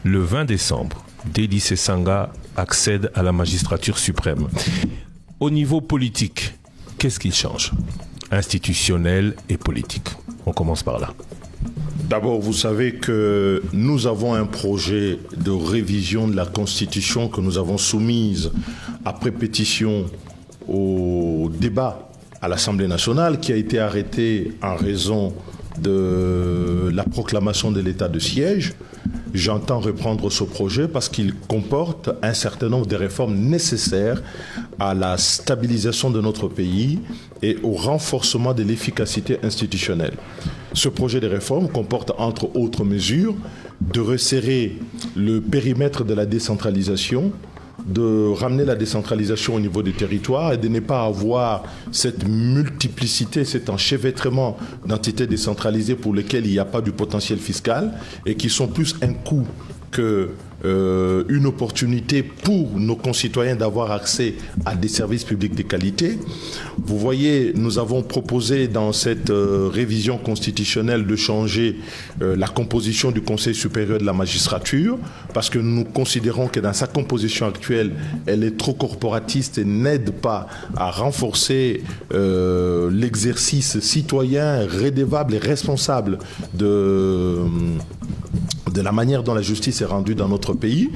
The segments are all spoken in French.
Le 20 décembre, Dédi Sesanga accède à la magistrature suprême. Au niveau politique, qu'est-ce qu'il change? Institutionnel et politique. On commence par là. D'abord, vous savez que nous avons un projet de révision de la Constitution que nous avons soumise après pétition au débat à l'Assemblée nationale qui a été arrêté en raison de la proclamation de l'état de siège. J'entends reprendre ce projet parce qu'il comporte un certain nombre de réformes nécessaires à la stabilisation de notre pays et au renforcement de l'efficacité institutionnelle. Ce projet de réforme comporte entre autres mesures de resserrer le périmètre de la décentralisation, de ramener la décentralisation au niveau des territoires et de ne pas avoir cette multiplicité, cet enchevêtrement d'entités décentralisées pour lesquelles il n'y a pas du potentiel fiscal et qui sont plus un coût que une opportunité pour nos concitoyens d'avoir accès à des services publics de qualité. Vous voyez, nous avons proposé dans cette révision constitutionnelle de changer la composition du Conseil supérieur de la magistrature parce que nous considérons que dans sa composition actuelle, elle est trop corporatiste et n'aide pas à renforcer l'exercice citoyen, redevable et responsable de la manière dont la justice est rendue dans notre pays.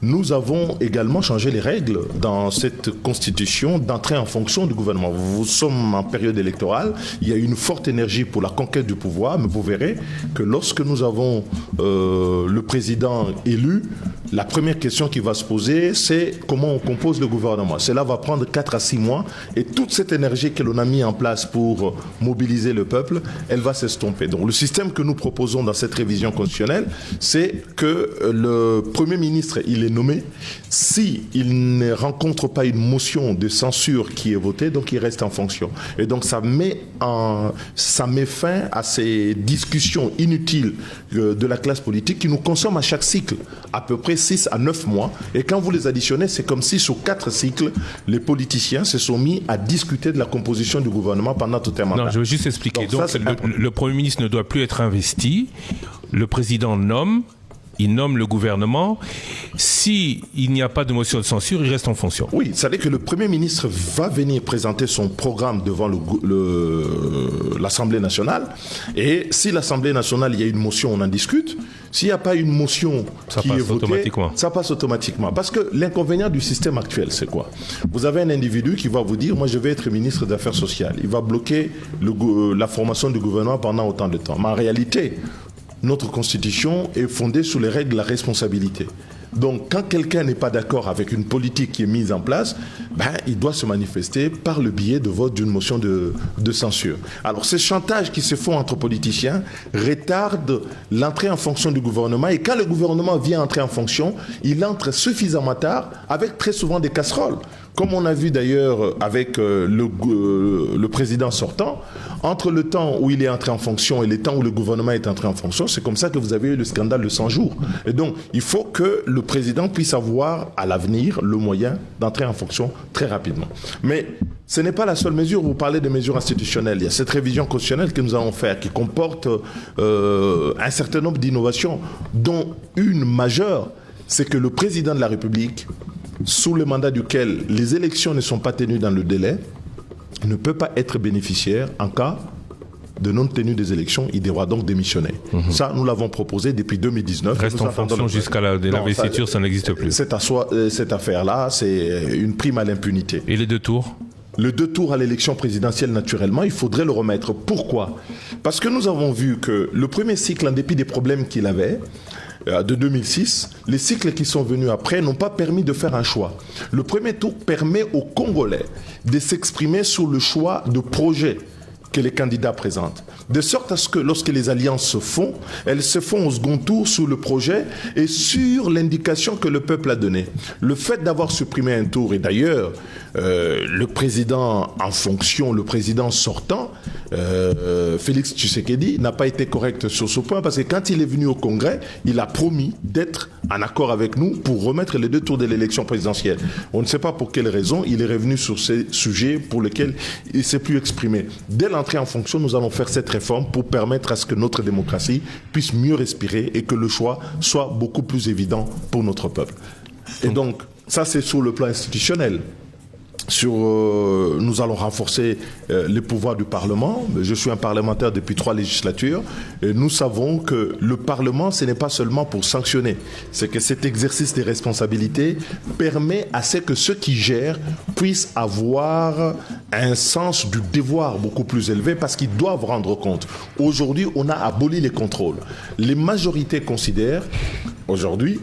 Nous avons également changé les règles dans cette constitution d'entrée en fonction du gouvernement. Nous sommes en période électorale, il y a une forte énergie pour la conquête du pouvoir, mais vous verrez que lorsque nous avons le président élu, la première question qui va se poser, c'est comment on compose le gouvernement. Cela va prendre 4 à 6 mois et toute cette énergie que l'on a mis en place pour mobiliser le peuple, elle va s'estomper. Donc le système que nous proposons dans cette révision constitutionnelle, c'est que le Premier ministre, il est nommé. S'il ne rencontre pas une motion de censure qui est votée, donc il reste en fonction. Et donc ça met fin à ces discussions inutiles de la classe politique qui nous consomment à chaque cycle à peu près 6 à 9 mois. Et quand vous les additionnez, c'est comme si sur 4 cycles, les politiciens se sont mis à discuter de la composition du gouvernement pendant tout un mandat. Non, je veux juste expliquer. Donc le Premier ministre ne doit plus être investi. Le président il nomme le gouvernement. S'il n'y a pas de motion de censure, il reste en fonction. Oui, c'est-à-dire que le Premier ministre va venir présenter son programme devant l'Assemblée nationale. Et si l'Assemblée nationale, il y a une motion, on en discute. S'il n'y a pas une motion qui est votée, ça passe automatiquement. Parce que l'inconvénient du système actuel, c'est quoi? Vous avez un individu qui va vous dire, moi je vais être ministre des Affaires sociales. Il va bloquer la formation du gouvernement pendant autant de temps. Mais en réalité, notre constitution est fondée sur les règles de la responsabilité. Donc, quand quelqu'un n'est pas d'accord avec une politique qui est mise en place, il doit se manifester par le biais de vote d'une motion de censure. Alors, ces chantages qui se font entre politiciens retardent l'entrée en fonction du gouvernement. Et quand le gouvernement vient entrer en fonction, il entre suffisamment tard avec très souvent des casseroles. Comme on a vu d'ailleurs avec le président sortant, entre le temps où il est entré en fonction et le temps où le gouvernement est entré en fonction, c'est comme ça que vous avez eu le scandale de 100 jours. Et donc, il faut que le président puisse avoir à l'avenir le moyen d'entrer en fonction très rapidement. Mais ce n'est pas la seule mesure. Vous parlez de mesures institutionnelles. Il y a cette révision constitutionnelle que nous allons faire qui comporte un certain nombre d'innovations, dont une majeure, c'est que le président de la République, sous le mandat duquel les élections ne sont pas tenues dans le délai, ne peut pas être bénéficiaire en cas de non-tenue des élections. Il devra donc démissionner. Ça, nous l'avons proposé depuis 2019. Reste en fonction jusqu'à l'investiture, ça n'existe plus. Cette affaire-là, c'est une prime à l'impunité. Et les 2 tours ? Le 2 tours à l'élection présidentielle, naturellement, il faudrait le remettre. Pourquoi? Parce que nous avons vu que le premier cycle, en dépit des problèmes qu'il avait, de 2006, les cycles qui sont venus après n'ont pas permis de faire un choix. Le premier tour permet aux Congolais de s'exprimer sur le choix de projet que les candidats présentent. De sorte à ce que lorsque les alliances se font, elles se font au second tour sur le projet et sur l'indication que le peuple a donnée. Le fait d'avoir supprimé un tour, et d'ailleurs, le président en fonction, le président sortant, Félix Tshisekedi, n'a pas été correct sur ce point parce que quand il est venu au Congrès, il a promis d'être en accord avec nous pour remettre les 2 tours de l'élection présidentielle. On ne sait pas pour quelle raison il est revenu sur ces sujets pour lesquels il ne s'est plus exprimé. Dès l'entrée rentrer en fonction, nous allons faire cette réforme pour permettre à ce que notre démocratie puisse mieux respirer et que le choix soit beaucoup plus évident pour notre peuple. Et donc, ça c'est sur le plan institutionnel. Nous allons renforcer les pouvoirs du Parlement. Je suis un parlementaire depuis 3 législatures. Et nous savons que le Parlement, ce n'est pas seulement pour sanctionner. C'est que cet exercice des responsabilités permet à ce que ceux qui gèrent puissent avoir un sens du devoir beaucoup plus élevé parce qu'ils doivent rendre compte. Aujourd'hui, on a aboli les contrôles. Les majorités considèrent, aujourd'hui,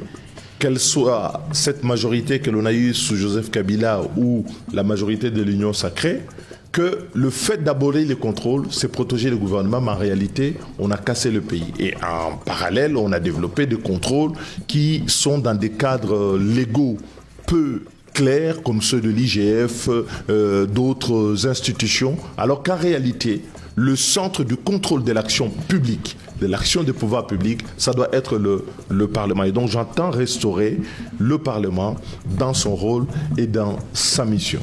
quelle soit cette majorité que l'on a eue sous Joseph Kabila ou la majorité de l'Union sacrée, que le fait d'abolir les contrôles, c'est protéger le gouvernement, mais en réalité, on a cassé le pays. Et en parallèle, on a développé des contrôles qui sont dans des cadres légaux peu clairs, comme ceux de l'IGF, d'autres institutions, alors qu'en réalité, le centre du contrôle de l'action publique, de l'action des pouvoirs publics, ça doit être le Parlement. Et donc j'entends restaurer le Parlement dans son rôle et dans sa mission.